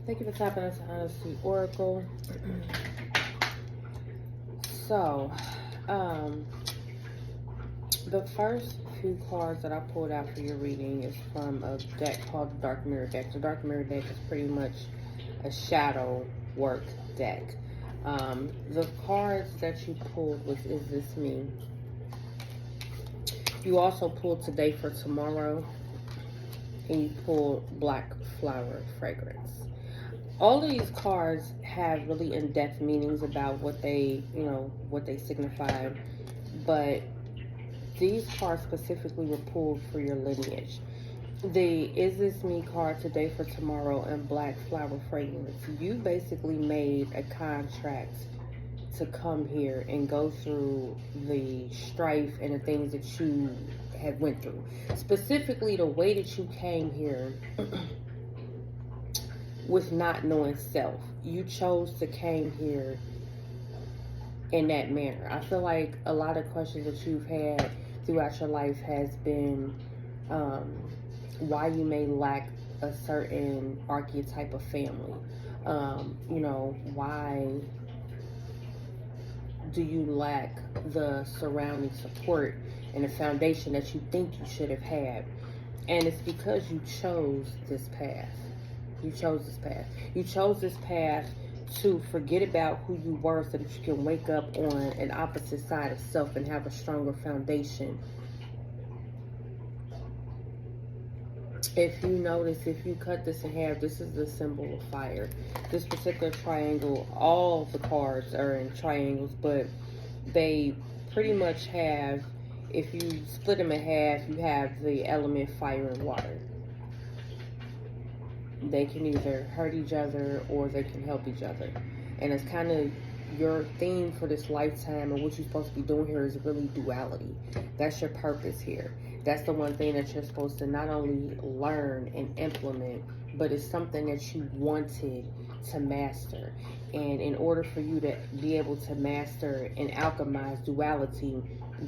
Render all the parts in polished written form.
Thank you for tapping into Honesty Oracle. So, the first few cards that I pulled out for your reading is from a deck called the Dark Mirror deck. The Dark Mirror deck is pretty much a shadow work deck. The cards that you pulled was Is This Me? You also pulled Today for Tomorrow, and you pulled Black Flower Fragrance. All of these cards have really in-depth meanings about what they, what they signify, but these cards specifically were pulled for your lineage. The Is This Me card, Today for Tomorrow, and Black Flower Fragrance. You basically made a contract to come here and go through the strife and the things that you had went through. Specifically, the way that you came here with not knowing self. You chose to came here in that manner. I feel like a lot of questions that you've had throughout your life has been why you may lack a certain archetype of family. Why do you lack the surrounding support and the foundation that you think you should have had? And it's because you chose this path. You chose this path. You chose this path to forget about who you were so that you can wake up on an opposite side of self and have a stronger foundation. If you notice, if you cut this in half, this is the symbol of fire. This particular triangle, all the cards are in triangles, but they pretty much have, if you split them in half, you have the element fire and water. They can either hurt each other or they can help each other. And it's kind of your theme for this lifetime, and what you're supposed to be doing here is really duality. That's your purpose here. That's the one thing that you're supposed to not only learn and implement, but it's something that you wanted to master. And in order for you to be able to master and alchemize duality,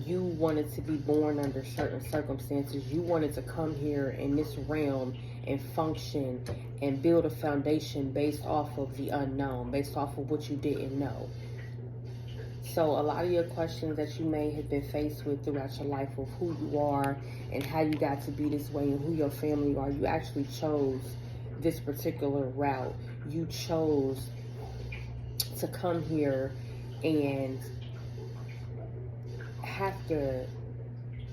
you wanted to be born under certain circumstances. You wanted to come here in this realm and function and build a foundation based off of the unknown, based off of what you didn't know. So a lot of your questions that you may have been faced with throughout your life of who you are and how you got to be this way and who your family are, you actually chose this particular route. You chose to come here and have to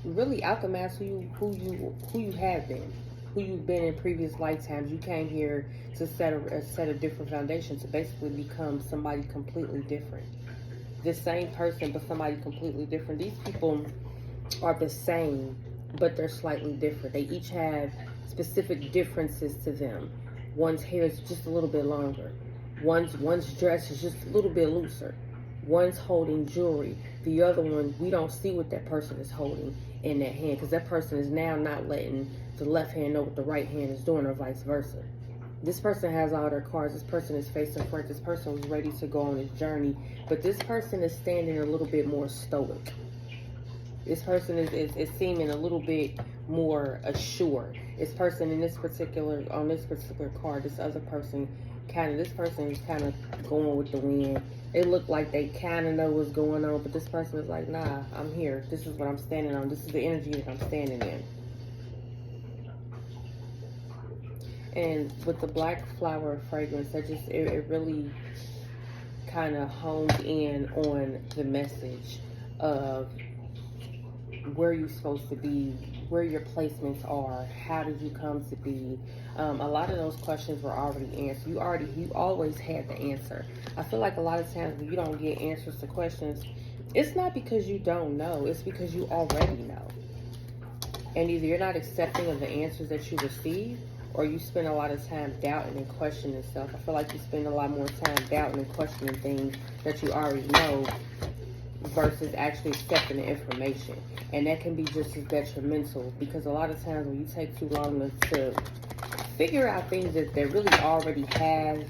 really alchemize who you have been, who you've been in previous lifetimes. You came here to set a different foundation, to basically become somebody completely different. The same person, but somebody completely different. These people are the same, but they're slightly different. They each have specific differences to them. One's hair is just a little bit longer. One's dress is just a little bit looser. One's holding jewelry. The other one, we don't see what that person is holding in that hand, because that person is now not letting the left hand know what the right hand is doing, or vice versa. This person has all their cards. This person is facing front. This person was ready to go on his journey, but this person is standing a little bit more stoic. This person is seeming a little bit more assured. This person on this particular card, this other person, this person is kind of going with the wind. They look like they kind of know what's going on, but this person is like, nah, I'm here. This is what I'm standing on. This is the energy that I'm standing in. And with the Black Flower Fragrance, it really kind of honed in on the message of where you're supposed to be, where your placements are, how did you come to be. A lot of those questions were already answered. You always had the answer. I feel like a lot of times when you don't get answers to questions, it's not because you don't know, it's because you already know. And either you're not accepting of the answers that you receive, or you spend a lot of time doubting and questioning stuff. I feel like you spend a lot more time doubting and questioning things that you already know versus actually accepting the information. And that can be just as detrimental, because a lot of times when you take too long to figure out things that they really already have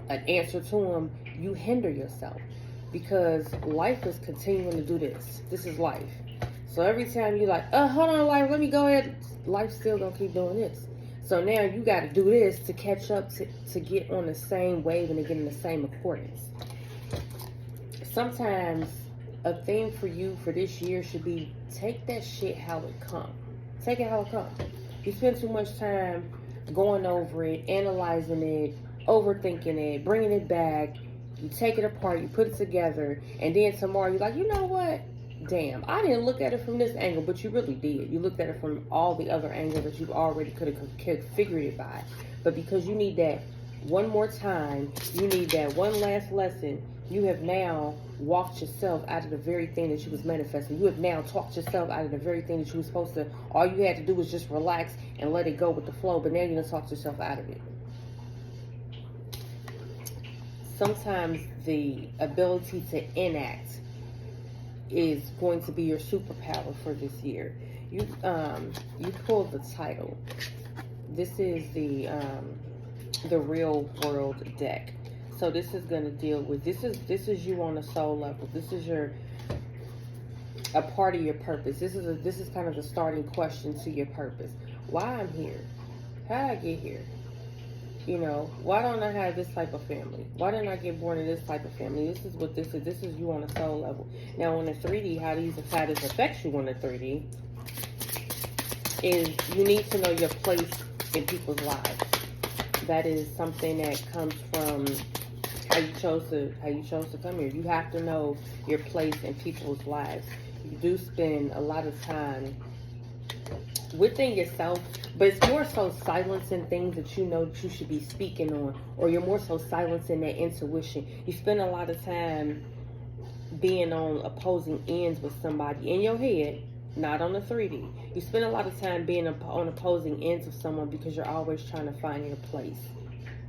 an answer to them, you hinder yourself, because life is continuing to do this. This is life. So every time you're like, hold on, life, let me go ahead, life's still gonna keep doing this. So now you got to do this to catch up to get on the same wave and to get in the same accordance. Sometimes a theme for you for this year should be take that shit how it comes. Take it how it comes. You spend too much time going over it, analyzing it, overthinking it, bringing it back. You take it apart, you put it together, and then tomorrow you're like, you know what? Damn, I didn't look at it from this angle, but you really did. You looked at it from all the other angles that you already could have figured it by. But because you need that one more time, you need that one last lesson, you have now walked yourself out of the very thing that you was manifesting. You have now talked yourself out of the very thing that you was supposed to. All you had to do was just relax and let it go with the flow, but now you're going to talk yourself out of it. Sometimes the ability to enact is going to be your superpower for this year. You pulled the title. This is the real world deck. So this is going to deal with this is you on a soul level. This is a part of your purpose. This is kind of the starting question to your purpose. Why I'm here? How did I get here? You know, why don't I have this type of family? Why didn't I get born in this type of family? This is what this is. This is you on a soul level. Now on the 3D, how this affects you on the 3D is you need to know your place in people's lives. That is something that comes from how you chose to come here. You have to know your place in people's lives. You do spend a lot of time within yourself, but it's more so silencing things that you know that you should be speaking on, or you're more so silencing that intuition. You spend a lot of time being on opposing ends with somebody in your head, not on the 3D. You spend a lot of time being on opposing ends with someone because you're always trying to find your place.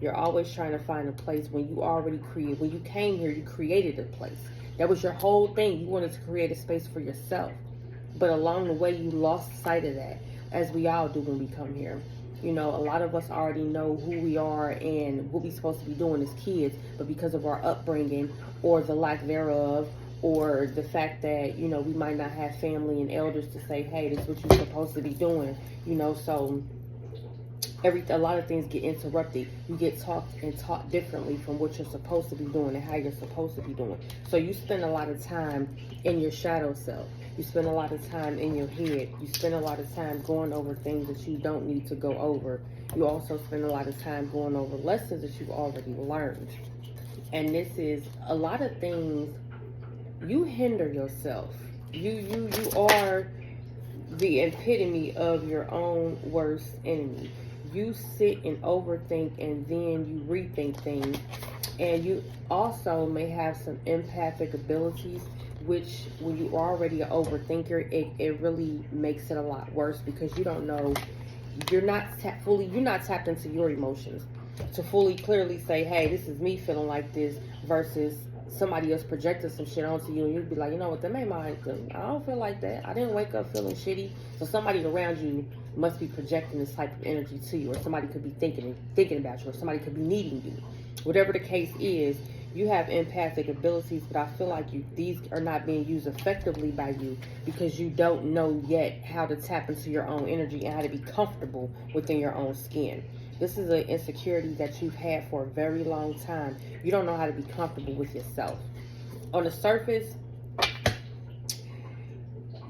You're always trying to find a place when you already created. When you came here, you created a place. That was your whole thing. You wanted to create a space for yourself. But along the way, you lost sight of that, as we all do when we come here. You know, a lot of us already know who we are and what we're supposed to be doing as kids, but because of our upbringing or the lack thereof, or the fact that, you know, we might not have family and elders to say, hey, this is what you're supposed to be doing, you know, so a lot of things get interrupted. You get taught differently from what you're supposed to be doing and how you're supposed to be doing. So you spend a lot of time in your shadow self. You spend a lot of time in your head. You spend a lot of time going over things that you don't need to go over. You also spend a lot of time going over lessons that you've already learned. And this is a lot of things. You hinder yourself. You are the epitome of your own worst enemy. You sit and overthink, and then you rethink things. And you also may have some empathic abilities, which when you are already an overthinker, it really makes it a lot worse, because you don't know, you're not tapped into your emotions to fully clearly say, hey, this is me feeling like this, versus somebody else projected some shit onto you, and you'd be like, you know what, that ain't mine. I don't feel like that. I didn't wake up feeling shitty. So somebody around you must be projecting this type of energy to you, or somebody could be thinking about you, or somebody could be needing you. Whatever the case is, you have empathic abilities, but I feel like these are not being used effectively by you because you don't know yet how to tap into your own energy and how to be comfortable within your own skin. This is an insecurity that you've had for a very long time. You don't know how to be comfortable with yourself. On the surface,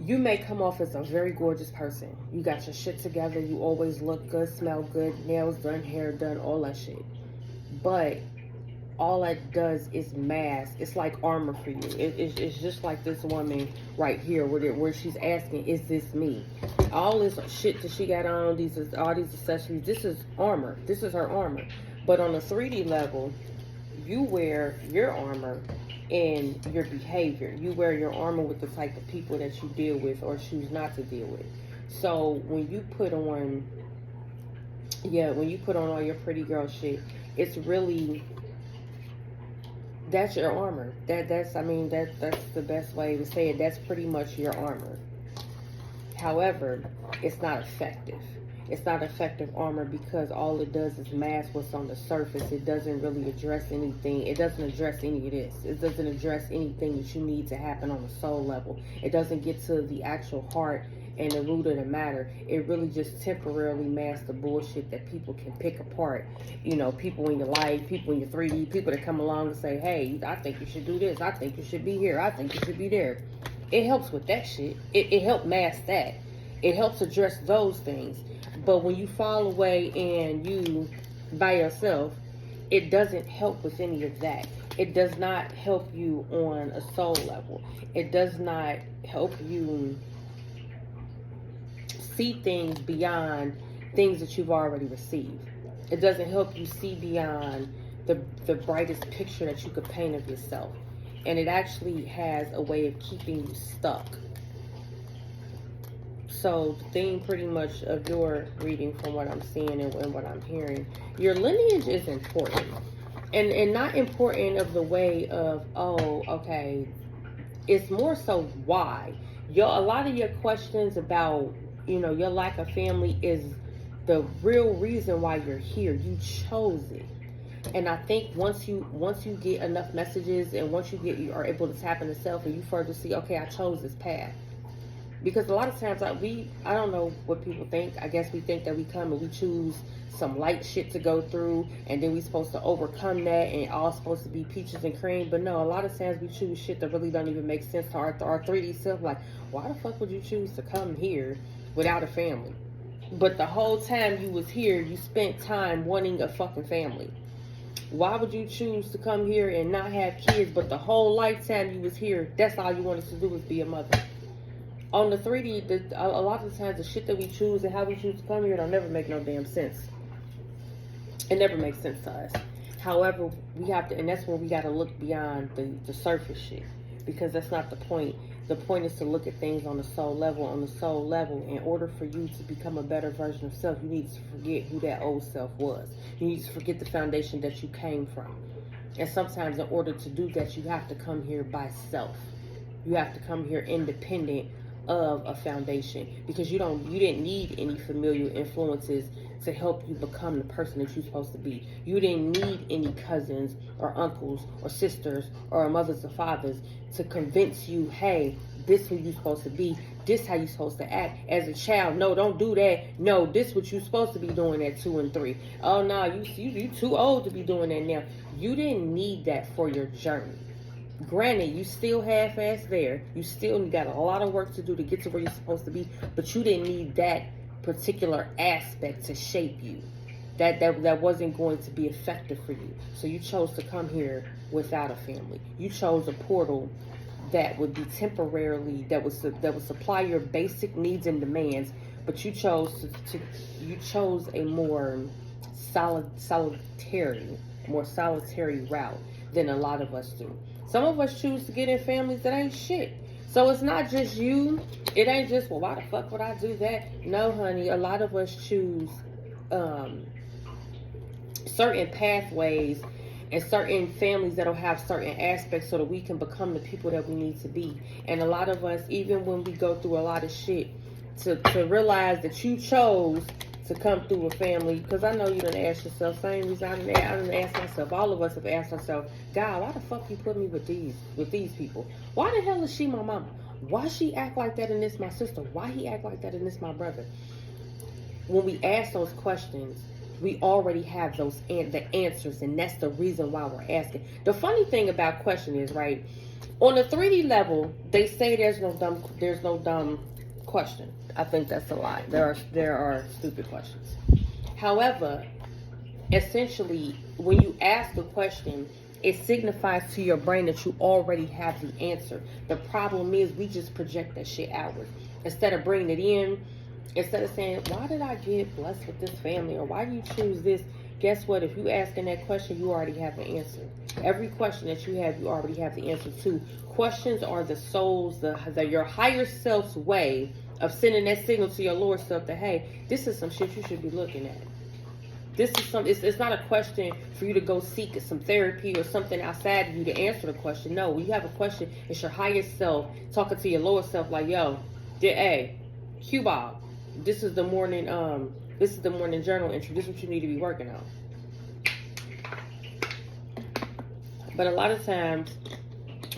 you may come off as a very gorgeous person. You got your shit together. You always look good, smell good, nails done, hair done, all that shit. But all that does is mask. It's like armor for you. It's just like this woman right here, where she's asking, is this me? All this shit that she got on, all these accessories, this is armor. This is her armor. But on a 3D level, you wear your armor in your behavior. You wear your armor with the type of people that you deal with or choose not to deal with. So when you put on all your pretty girl shit, it's really, that's your armor. That's the best way to say it. That's pretty much your armor. However, it's not effective. It's not effective armor because all it does is mask what's on the surface. It doesn't really address anything. It doesn't address any of this. It doesn't address anything that you need to happen on the soul level. It doesn't get to the actual heart and the root of the matter. It really just temporarily masks the bullshit that people can pick apart. You know, people in your life, people in your 3D, people that come along and say, hey, I think you should do this. I think you should be here. I think you should be there. It helps with that shit. It helps mask that. It helps address those things. But when you fall away and you by yourself, it doesn't help with any of that. It does not help you on a soul level. It does not help you see things beyond things that you've already received. It doesn't help you see beyond the brightest picture that you could paint of yourself. And it actually has a way of keeping you stuck. So the theme pretty much of your reading, from what I'm seeing and what I'm hearing, your lineage is important. And not important of the way of, oh, okay, it's more so why. A lot of your questions about, you know, your lack of family is the real reason why you're here. You chose it. And I think once you get enough messages, and once you are able to tap into self, and you further see, okay, I chose this path. Because a lot of times, I don't know what people think. I guess we think that we come and we choose some light shit to go through, and then we're supposed to overcome that, and all supposed to be peaches and cream. But no, a lot of times we choose shit that really don't even make sense to our 3D self. Like, why the fuck would you choose to come here without a family? But the whole time you was here, you spent time wanting a fucking family. Why would you choose to come here and not have kids, but the whole lifetime you was here, that's all you wanted to do was be a mother? On the 3D, a lot of the times the shit that we choose and how we choose to come here don't never make no damn sense. It never makes sense to us. However, we have to, and that's when we got to look beyond the surface shit, because that's not the point. The point is to look at things on the soul level. On the soul level, in order for you to become a better version of self, you need to forget who that old self was. You need to forget the foundation that you came from. And sometimes in order to do that, you have to come here by self. You have to come here independent of a foundation, because you didn't need any familiar influences to help you become the person that you're supposed to be. You didn't need any cousins or uncles or sisters or mothers or fathers to convince you, hey, this who you're supposed to be, this how you're supposed to act. As a child, no, don't do that. No, this what you're supposed to be doing at 2 and 3. Oh no, you too old to be doing that now. You didn't need that for your journey. Granted, you still half-ass there. You still got a lot of work to do to get to where you're supposed to be, but you didn't need that particular aspect to shape you. That wasn't going to be effective for you. So you chose to come here without a family. You chose a portal that would be temporarily, that would supply your basic needs and demands, but you chose a more solitary route than a lot of us do. Some of us choose to get in families that ain't shit. So it's not just you. It ain't just, well, why the fuck would I do that? No, honey. A lot of us choose certain pathways and certain families that'll have certain aspects so that we can become the people that we need to be. And a lot of us, even when we go through a lot of shit, to realize that you chose to come through a family, because I know you done asked yourself, same reason I done asked myself, all of us have asked ourselves, God, why the fuck you put me with these people? Why the hell is she my mama? Why she act like that and this my sister? Why he act like that and this my brother? When we ask those questions, we already have the answers, and that's the reason why we're asking. The funny thing about question is, right, on the 3D level, they say there's no dumb question. I think that's a lie. There are stupid questions. However, essentially, when you ask a question, it signifies to your brain that you already have the answer. The problem is we just project that shit outward. Instead of bringing it in, instead of saying, why did I get blessed with this family? Or why do you choose this? Guess what? If you asking that question, you already have the answer. Every question that you have, you already have the answer to. Questions are the soul's, your higher self's way of sending that signal to your lower self that, hey, this is some shit you should be looking at. This is it's not a question for you to go seek some therapy or something outside of you to answer the question. No, when you have a question, it's your higher self talking to your lower self like, yo, hey, Q-Bob, this is the morning journal entry. This is what you need to be working on. But a lot of times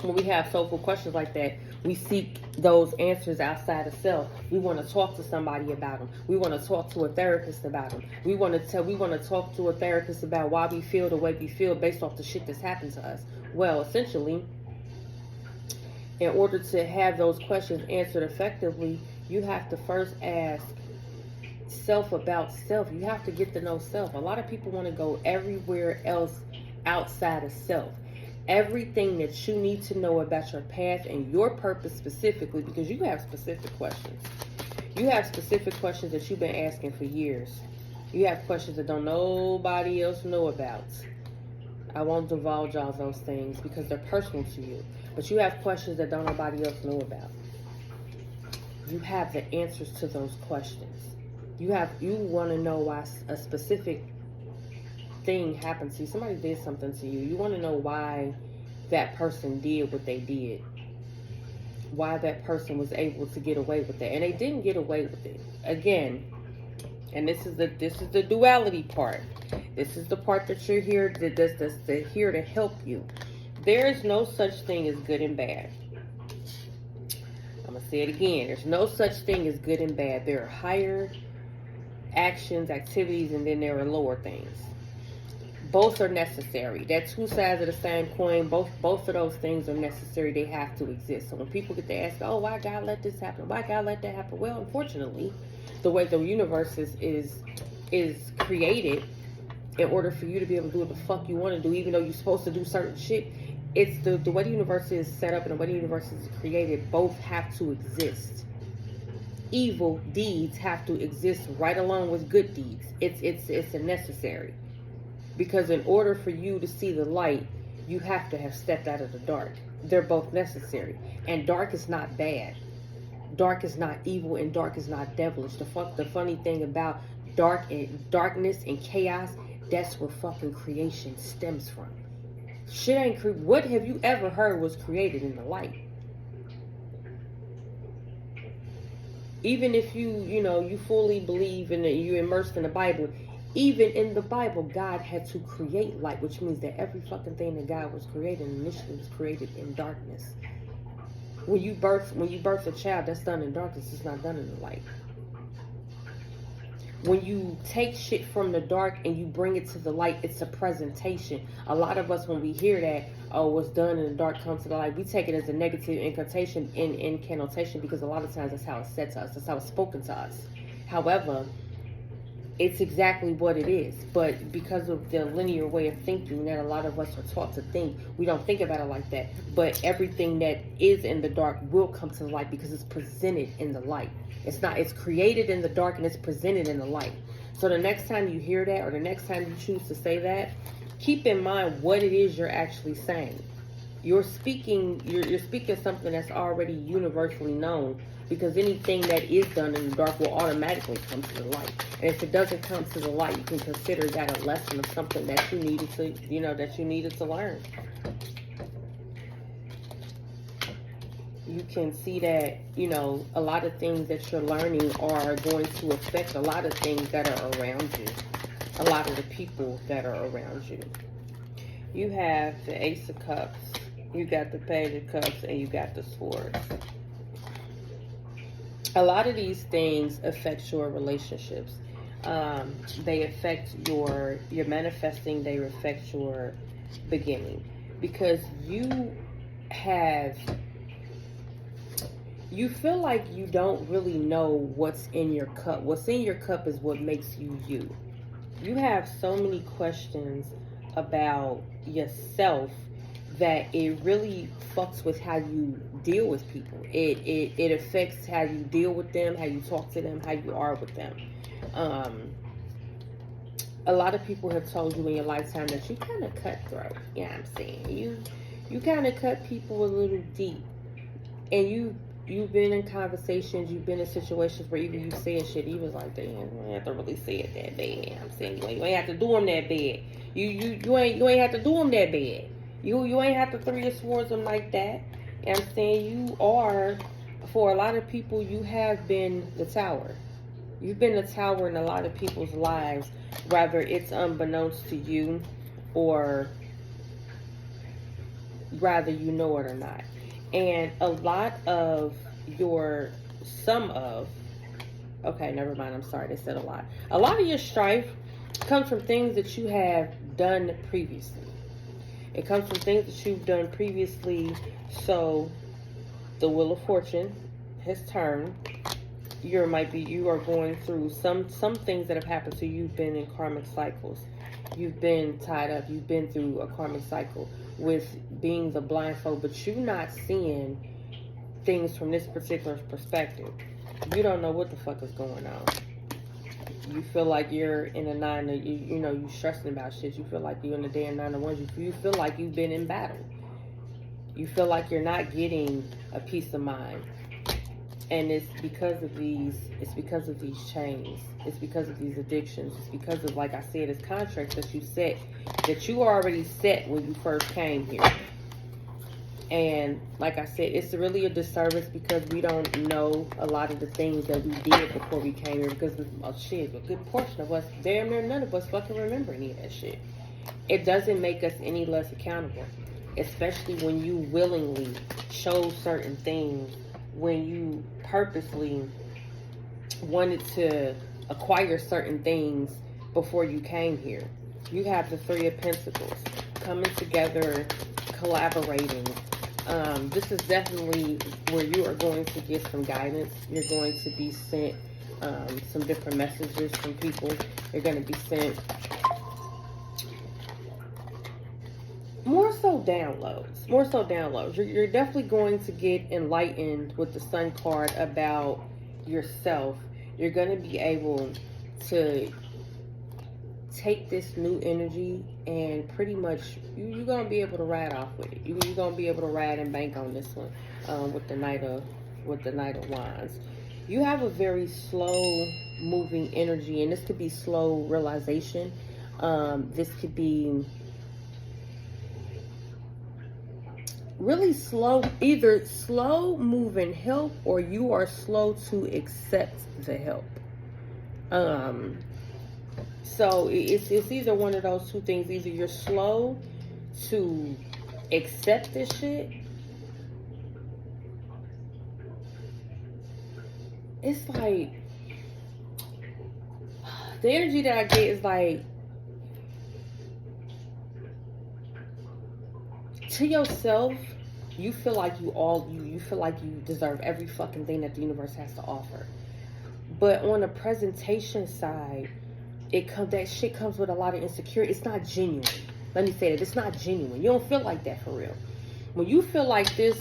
when we have soulful questions like that, We seek those answers outside of self. We want to talk to somebody about them. We want to talk to a therapist about them. We want to talk to a therapist about why we feel the way we feel based off the shit that's happened to us. Well, essentially, in order to have those questions answered effectively, you have to first ask self about self. You have to get to know self. A lot of people want to go everywhere else outside of self. Everything that you need to know about your path and your purpose specifically, because you have specific questions. You have specific questions that you've been asking for years. You have questions that don't nobody else know about. I won't divulge all those things because they're personal to you. But you have questions that don't nobody else know about. You have the answers to those questions. You want to know why a specific thing happened to you. Somebody did something to you. You want to know why that person did what they did. Why that person was able to get away with it. And they didn't get away with it. Again, and this is the duality part. This is the part that you're here that's here to help you. There is no such thing as good and bad. I'm going to say it again. There's no such thing as good and bad. There are higher actions, activities, and then there are lower things. Both are necessary. They're two sides of the same coin. Both of those things are necessary. They have to exist. So when people get to ask, oh, why God let this happen? Why God let that happen? Well, unfortunately, the way the universe is created, in order for you to be able to do what the fuck you want to do, even though you're supposed to do certain shit, it's the way the universe is set up and the way the universe is created, both have to exist. Evil deeds have to exist right along with good deeds. It's a necessary. Because in order for you to see the light, you have to have stepped out of the dark. They're both necessary. And dark is not bad. Dark is not evil and dark is not devilish. The funny thing about darkness and chaos, that's where fucking creation stems from. Shit ain't what have you ever heard was created in the light? Even if you fully believe in it, you're immersed in the Bible. Even in the Bible, God had to create light, which means that every fucking thing that God was creating initially was created in darkness. When you birth a child, that's done in darkness. It's not done in the light. When you take shit from the dark and you bring it to the light, it's a presentation. A lot of us, when we hear that, oh, what's done in the dark comes to the light, we take it as a negative incantation because a lot of times that's how it's said to us. That's how it's spoken to us. However, it's exactly what it is. But because of the linear way of thinking that a lot of us are taught to think, we don't think about it like that. But everything that is in the dark will come to the light because it's presented in the light. It's created in the dark and it's presented in the light. So the next time you hear that or the next time you choose to say that, keep in mind what it is you're actually saying. You're speaking something that's already universally known, because anything that is done in the dark will automatically come to the light. And if it doesn't come to the light, you can consider that a lesson of something that you needed to learn. You can see that, a lot of things that you're learning are going to affect a lot of things that are around you. A lot of the people that are around you. You have the Ace of Cups, you got the Page of Cups, and you got the Swords. A lot of these things affect your relationships. They affect your manifesting. They affect your beginning, because you feel like you don't really know what's in your cup. What's in your cup is what makes you you. You have so many questions about yourself that it really fucks with how you deal with people. It affects how you deal with them, how you talk to them, how you are with them. A lot of people have told you in your lifetime that you kind of cutthroat. You know what I'm saying? You kind of cut people a little deep. And you've been in conversations, you've been in situations where even you said shit, you was like, damn, you ain't have to really say it that bad. I'm saying you ain't have to do them that bad. You ain't have to do them that bad. You ain't have to throw your swords them like that. And I'm saying you are, for a lot of people, you have been the tower. You've been the tower in a lot of people's lives, whether it's unbeknownst to you or rather you know it or not. And a lot of your, okay, never mind. I'm sorry. They said a lot. A lot of your strife comes from things that you have done previously. It comes from things that you've done previously. So the Wheel of Fortune has turned. You are going through some things that have happened to you. You've been in karmic cycles. You've been tied up. You've been through a karmic cycle with being the blindfold, but you're not seeing things from this particular perspective. You don't know what the fuck is going on. You feel like you're in a nine, you know, you stressing about shit. You feel like you're in a damn 9 to 1. You feel like you've been in battle. You feel like you're not getting a peace of mind. And it's because of these chains. It's because of these addictions. It's because of, like I said, it's contracts that you already set when you first came here. And like I said, it's really a disservice because we don't know a lot of the things that we did before we came here, because a good portion of us, damn near none of us fucking remember any of that shit. It doesn't make us any less accountable, especially when you willingly chose certain things, when you purposely wanted to acquire certain things before you came here. You have the Three of Pentacles coming together, collaborating. This is definitely where you are going to get some guidance. You're going to be sent some different messages from people. You're going to be sent more so downloads. You're definitely going to get enlightened with the Sun card about yourself. You're going to be able to take this new energy and pretty much you're going to be able to ride off with it. You're going to be able to ride and bank on this one with the Knight of Wands. You have a very slow moving energy, and this could be slow realization. This could be really slow, either slow moving help or you are slow to accept the help. So it's either one of those two things. Either you're slow to accept this shit. It's like, the energy that I get is like, to yourself, you feel like you feel like you deserve every fucking thing that the universe has to offer. But on the presentation side, that shit comes with a lot of insecurity. It's not genuine. Let me say that. It's not genuine. You don't feel like that for real. When you feel like this,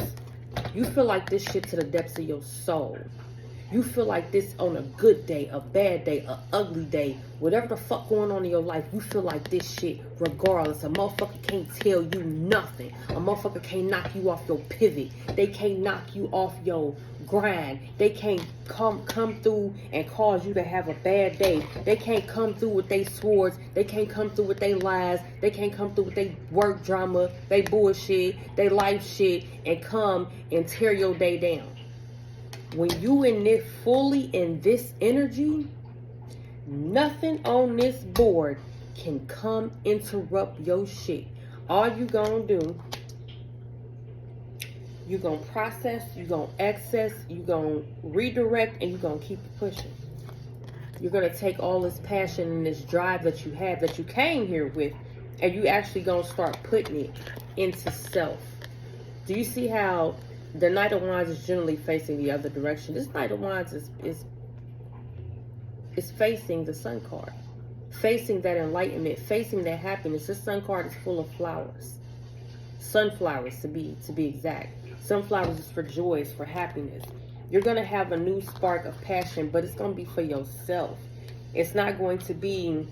you feel like this shit to the depths of your soul. You feel like this on a good day, a bad day, a ugly day, whatever the fuck going on in your life, you feel like this shit regardless. A motherfucker can't tell you nothing. A motherfucker can't knock you off your pivot. They can't knock you off your grind. They can't come through and cause you to have a bad day. They can't come through with their swords. They can't come through with their lies. They can't come through with their work drama, they bullshit, they life shit, and come and tear your day down. When you fully in this energy, nothing on this board can come interrupt your shit. All you gonna do, you gonna process, you gonna access, you gonna redirect, and you gonna keep it pushing. You're gonna take all this passion and this drive that you have, that you came here with, and you actually gonna start putting it into self. Do you see how the Knight of Wands is generally facing the other direction? This Knight of Wands is facing the Sun card, facing that enlightenment, facing that happiness. This Sun card is full of flowers, sunflowers to be exact. Sunflowers is for joy, it's for happiness. You're gonna have a new spark of passion, but it's gonna be for yourself. It's not going to be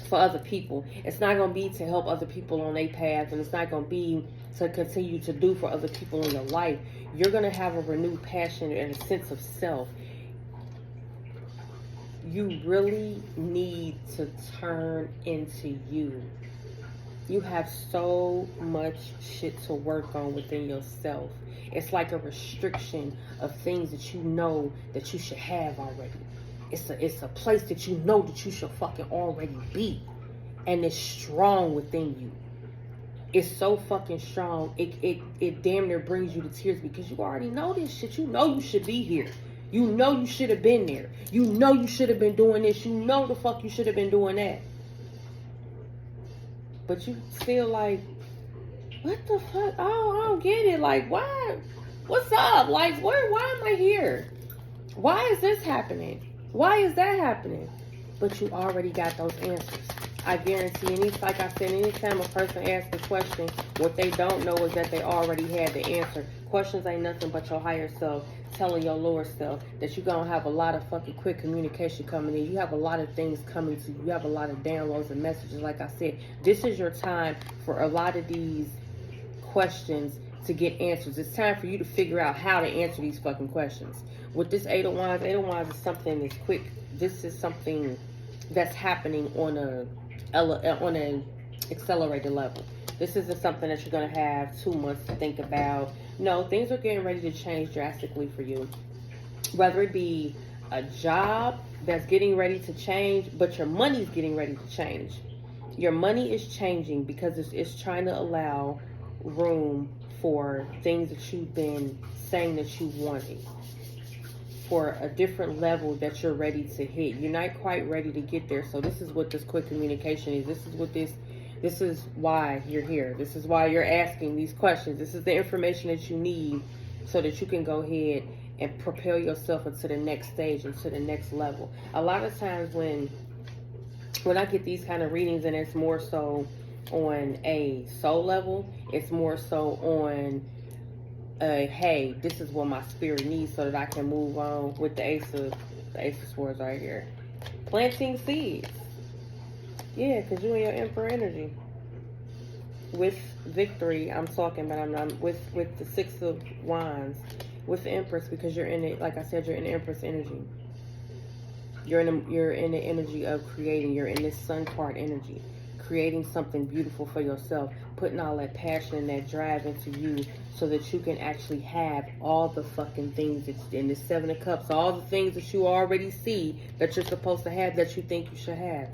for other people. It's not gonna be to help other people on their path, and it's not gonna be to continue to do for other people in your life. You're going to have a renewed passion and a sense of self. You really need to turn into you. You have so much shit to work on within yourself. It's like a restriction of things that you know that you should have already. It's a place that you know that you should fucking already be. And it's strong within you. is so fucking strong. It damn near brings you to tears because you already know this shit. You know you should be here. You know you should have been there. You know you should have been doing this. You know the fuck you should have been doing that. But you feel like, what the fuck? Oh, I don't get it. Like, why? What's up? Like, why am I here? Why is this happening? Why is that happening? But you already got those answers. I guarantee, like I said, anytime a person asks a question, what they don't know is that they already had the answer. Questions ain't nothing but your higher self telling your lower self that you're going to have a lot of fucking quick communication coming in. You have a lot of things coming to you. You have a lot of downloads and messages. Like I said, this is your time for a lot of these questions to get answers. It's time for you to figure out how to answer these fucking questions. With this Eight of Wands is something that's quick. This is something that's happening on an accelerated level. This isn't something that you're going to have 2 months to think about. No, things are getting ready to change drastically for you. Whether it be a job that's getting ready to change, but your money's getting ready to change. Your money is changing because it's trying to allow room for things that you've been saying that you wanted, for a different level that you're ready to hit. You're not quite ready to get there. So this is what this quick communication is. This is why you're here. This is why you're asking these questions. This is the information that you need so that you can go ahead and propel yourself into the next stage, into the next level. A lot of times when I get these kind of readings, and it's more so on a soul level, it's more so on hey, this is what my spirit needs so that I can move on with the Ace of Swords right here. Planting seeds. Yeah, because you and your Emperor energy. With victory, I'm talking, but I'm with the Six of Wands. With the Empress, because you're in it, like I said, you're in the Empress energy. You're in the energy of creating. You're in this Sun card energy. Creating something beautiful for yourself, putting all that passion and that drive into you so that you can actually have all the fucking things that's in the Seven of Cups, all the things that you already see that you're supposed to have, that you think you should have.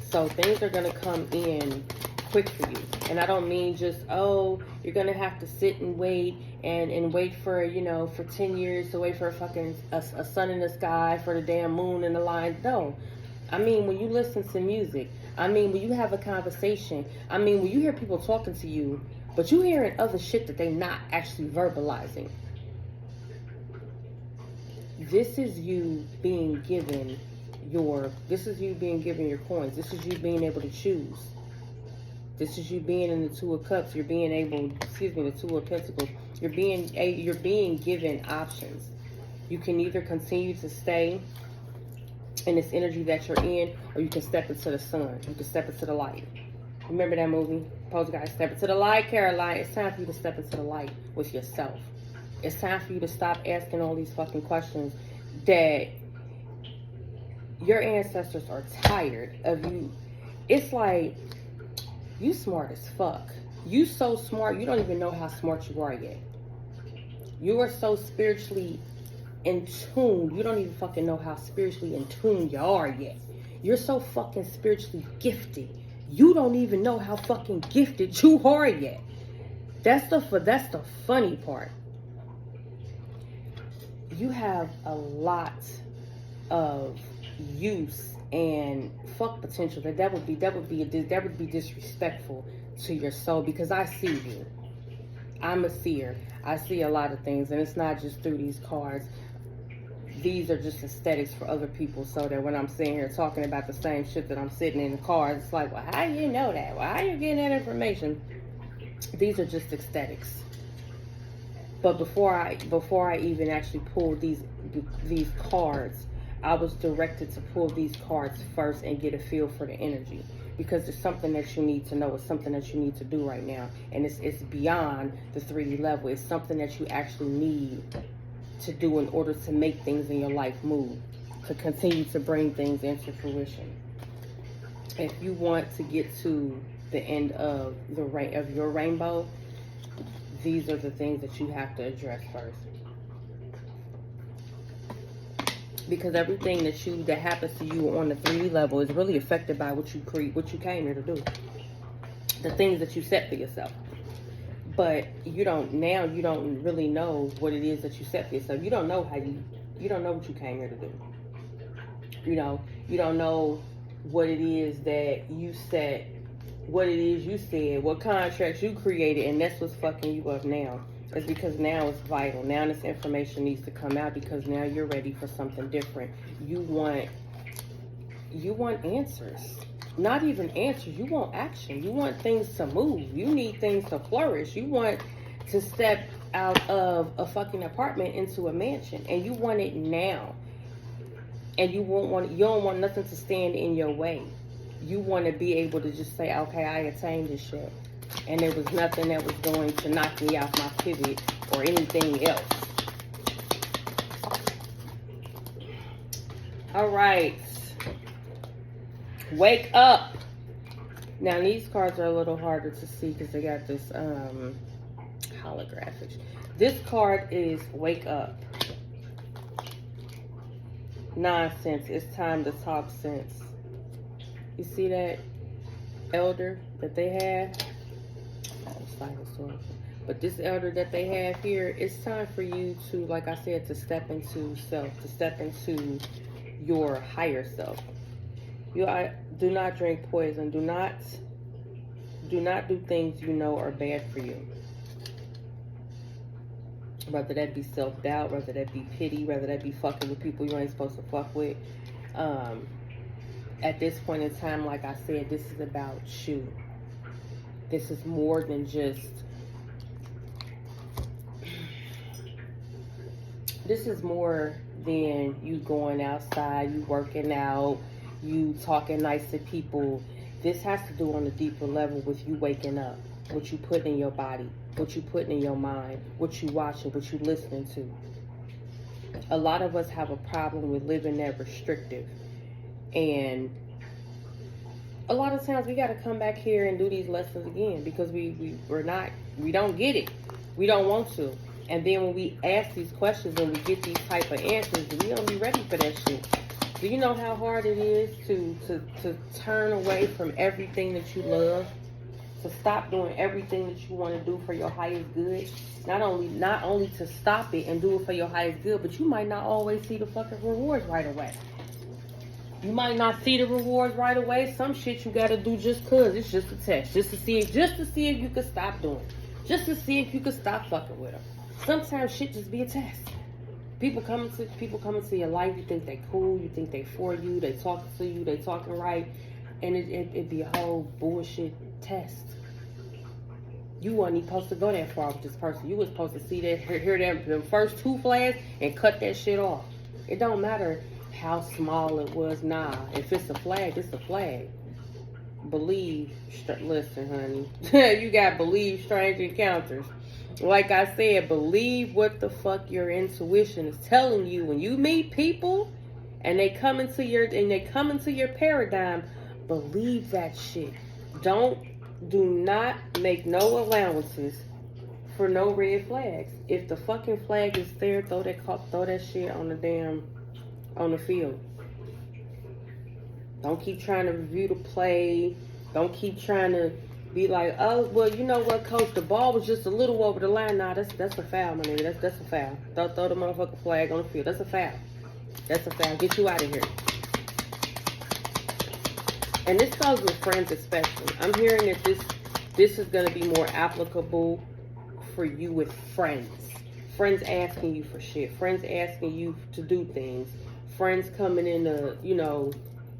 So things are going to come in quick for you. And I don't mean just, oh, you're going to have to sit and wait and wait for, for 10 years to wait for a sun in the sky, for the damn moon in the line. No. I mean, when you listen to music, I mean, when you have a conversation, I mean, when you hear people talking to you, but you hearing other shit that they not actually verbalizing. This is you being given your coins. This is you being able to choose. This is you being in the Two of Cups. You're being able, the Two of Pentacles. You're being given options. You can either continue to stay in this energy that you're in, or you can step into the sun. You can step into the light. Remember that movie? Poltergeist, step into the light, Caroline. It's time for you to step into the light with yourself. It's time for you to stop asking all these fucking questions that your ancestors are tired of you. It's like, you smart as fuck. You so smart, you don't even know how smart you are yet. You are so spiritually in tune. You don't even fucking know how spiritually in tune you are yet. You're so fucking spiritually gifted. You don't even know how fucking gifted you are yet. That's the funny part. You have a lot of use and fuck potential that would be disrespectful to your soul, because I see you. I'm a seer. I see a lot of things, and it's not just through these cards. These are just aesthetics for other people, so that when I'm sitting here talking about the same shit that I'm sitting in the cards, it's like, well, how do you know that? Well, how are you getting that information? These are just aesthetics. But before I even actually pulled these cards, I was directed to pull these cards first and get a feel for the energy, because there's something that you need to know. It's something that you need to do right now, and it's beyond the 3D level. It's something that you actually need to do in order to make things in your life move, to continue to bring things into fruition. If you want to get to the end of your rainbow, these are the things that you have to address first. Because everything that happens to you on the 3D level is really affected by what you came here to do. the things that you set for yourself. But you don't really know what it is that you set for yourself. You don't know what you came here to do. You don't know what it is that you set, what it is you said, what contracts you created, and that's what's fucking you up now. It's because now it's vital. Now this information needs to come out because now you're ready for something different. You want answers. Not even answers. You want action. You want things to move. You need things to flourish. You want to step out of a fucking apartment into a mansion, and you want it now. And you don't want nothing to stand in your way. You want to be able to just say, okay, I attained this shit. And there was nothing that was going to knock me off my pivot or anything else. All right. Wake up. Now, these cards are a little harder to see because they got this holographic. This card is wake up. Nonsense. It's time to talk sense. You see that elder that they have? But this elder that they have here, it's time for you to, like I said, to step into self, to step into your higher self. Do not drink poison. Do not do things you know are bad for you. Whether that be self-doubt, whether that be pity, whether that be fucking with people you ain't supposed to fuck with. At this point in time, like I said, this is about you. This is more than just... This is more than you going outside, you working out, you talking nice to people. This has to do on a deeper level with you waking up. What you put in your body, what you put in your mind, what you watching, what you listening to. A lot of us have a problem with living that restrictive. And a lot of times we got to come back here and do these lessons again because we don't get it. We don't want to. And then when we ask these questions and we get these type of answers, we don't be ready for that shit. Do you know how hard it is to turn away from everything that you love? To stop doing everything that you want to do for your highest good? Not only to stop it and do it for your highest good, but you might not always see the fucking rewards right away. You might not see the rewards right away. Some shit you gotta do just cause it's just a test, just to see if you can stop doing it, just to see if you can stop fucking with them. Sometimes shit just be a test. People come into your life. You think they cool. You think they for you. They talking to you. They talking right, and it be a whole bullshit test. You wasn't even supposed to go that far with this person. You was supposed to see that, hear them first two flags and cut that shit off. It don't matter how small it was. Nah, if it's a flag, it's a flag. Believe. Listen, honey. You got believe strange encounters. Like I said, believe what the fuck your intuition is telling you. When you meet people and they come into your paradigm, believe that shit. Do not make no allowances for no red flags. If the fucking flag is there, throw that shit on the field. Don't keep trying to review the play. Don't keep trying to be like, oh, well, you know what, coach, the ball was just a little over the line. Nah, that's a foul, my nigga. That's a foul. Throw the motherfucking flag on the field. That's a foul. That's a foul. Get you out of here. And this goes with friends especially. I'm hearing that this is going to be more applicable for you with friends. Friends asking you for shit. Friends asking you to do things. Friends coming in the,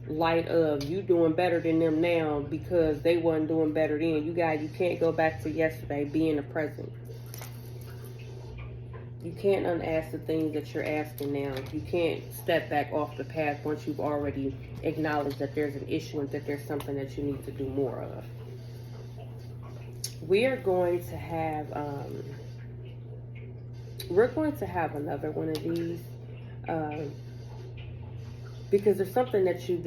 light of you doing better than them now because they wasn't doing better then. You can't go back to yesterday. Be in the present. You can't unask the things that you're asking now. You can't step back off the path once you've already acknowledged that there's an issue and that there's something that you need to do more of. We're going to have another one of these because there's something that you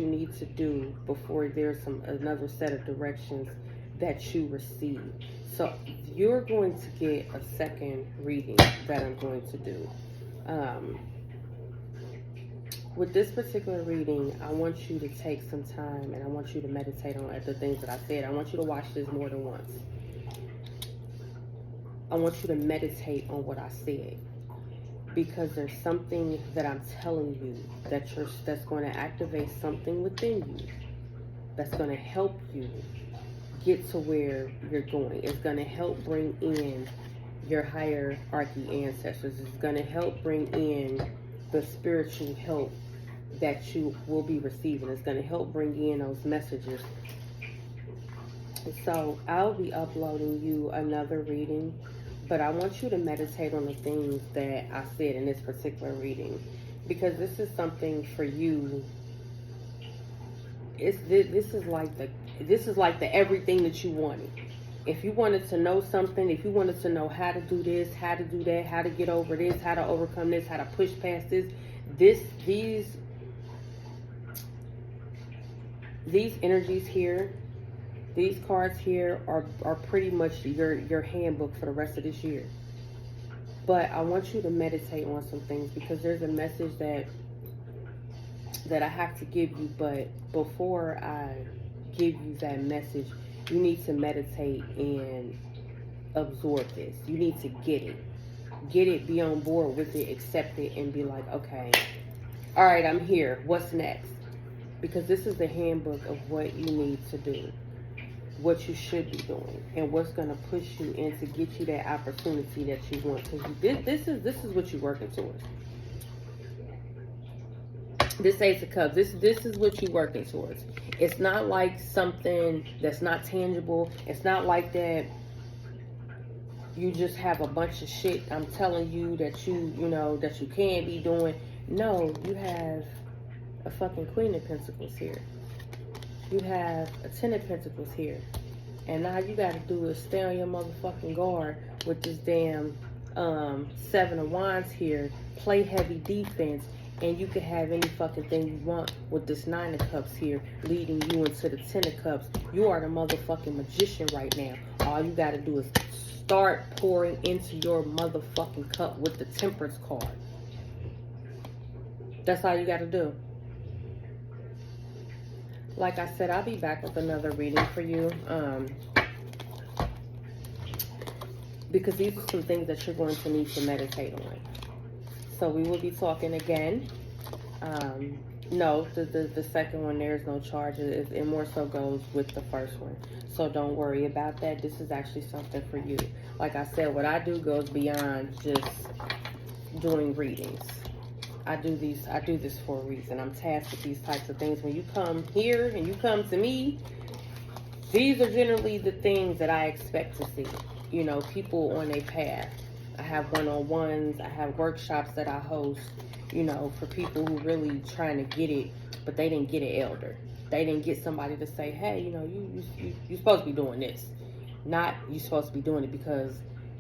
need to do before there's another set of directions that you receive. So you're going to get a second reading that I'm going to do. With this particular reading, I want you to take some time and I want you to meditate on the things that I said. I want you to watch this more than once. I want you to meditate on what I said, because there's something that I'm telling you that's going to activate something within you that's going to help you get to where you're going. It's going to help bring in your hierarchy ancestors. It's going to help bring in the spiritual help that you will be receiving. It's going to help bring in those messages. So I'll be uploading you another reading, but I want you to meditate on the things that I said in this particular reading, because this is something for you. This is like the everything that you wanted. If you wanted to know something, if you wanted to know how to do this, how to do that, how to get over this, how to overcome this, how to push past this, these energies here, these cards here are pretty much your handbook for the rest of this year. But I want you to meditate on some things, because there's a message that I have to give you. But before I give you that message, you need to meditate and absorb this. You need to get it, be on board with it, accept it, and be like, okay, all right, I'm here. What's next? Because this is the handbook of what you need to do, what you should be doing, and what's going to push you in to get you that opportunity that you want. Because this is what you're working towards. This Ace of Cups, this is what you're working towards. It's not like something that's not tangible. It's not like that you just have a bunch of shit I'm telling you that that you can't be doing. No, you have a fucking Queen of Pentacles here. You have a Ten of Pentacles here. And all you gotta do is stay on your motherfucking guard with this damn Seven of Wands here. Play heavy defense, and you can have any fucking thing you want with this Nine of Cups here, leading you into the Ten of Cups. You are the motherfucking magician right now. All you gotta do is start pouring into your motherfucking cup with the Temperance card. That's all you gotta do. Like I said, I'll be back with another reading for you. Because these are some things that you're going to need to meditate on. So we will be talking again. No, the second one, there's no charges. It more so goes with the first one. So don't worry about that. This is actually something for you. Like I said, what I do goes beyond just doing readings. I do this for a reason. I'm tasked with these types of things. When you come here and you come to me, these are generally the things that I expect to see. You know, people on a path. I have one-on-ones. I have workshops that I host, for people who really trying to get it, but they didn't get an elder. They didn't get somebody to say, hey, you're supposed to be doing this. Not you're supposed to be doing it because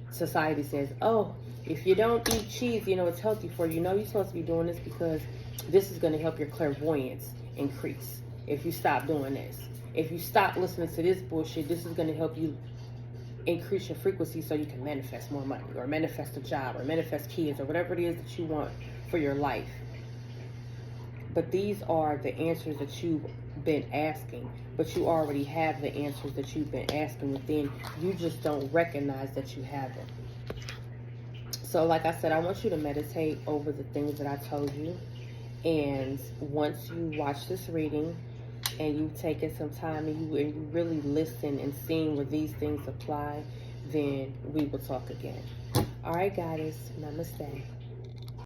society says, oh, if you don't eat cheese, it's healthy for you. No, you're supposed to be doing this because this is going to help your clairvoyance increase. If you stop doing this. If you stop listening to this bullshit, this is going to help you increase your frequency so you can manifest more money, or manifest a job, or manifest kids, or whatever it is that you want for your life. But these are the answers that you've been asking. But you already have the answers that you've been asking within. You just don't recognize that you have them. So like I said, I want you to meditate over the things that I told you. And once you watch this reading and you've taken some time and you really listen and seeing where these things apply, then we will talk again. All right, guys. Namaste.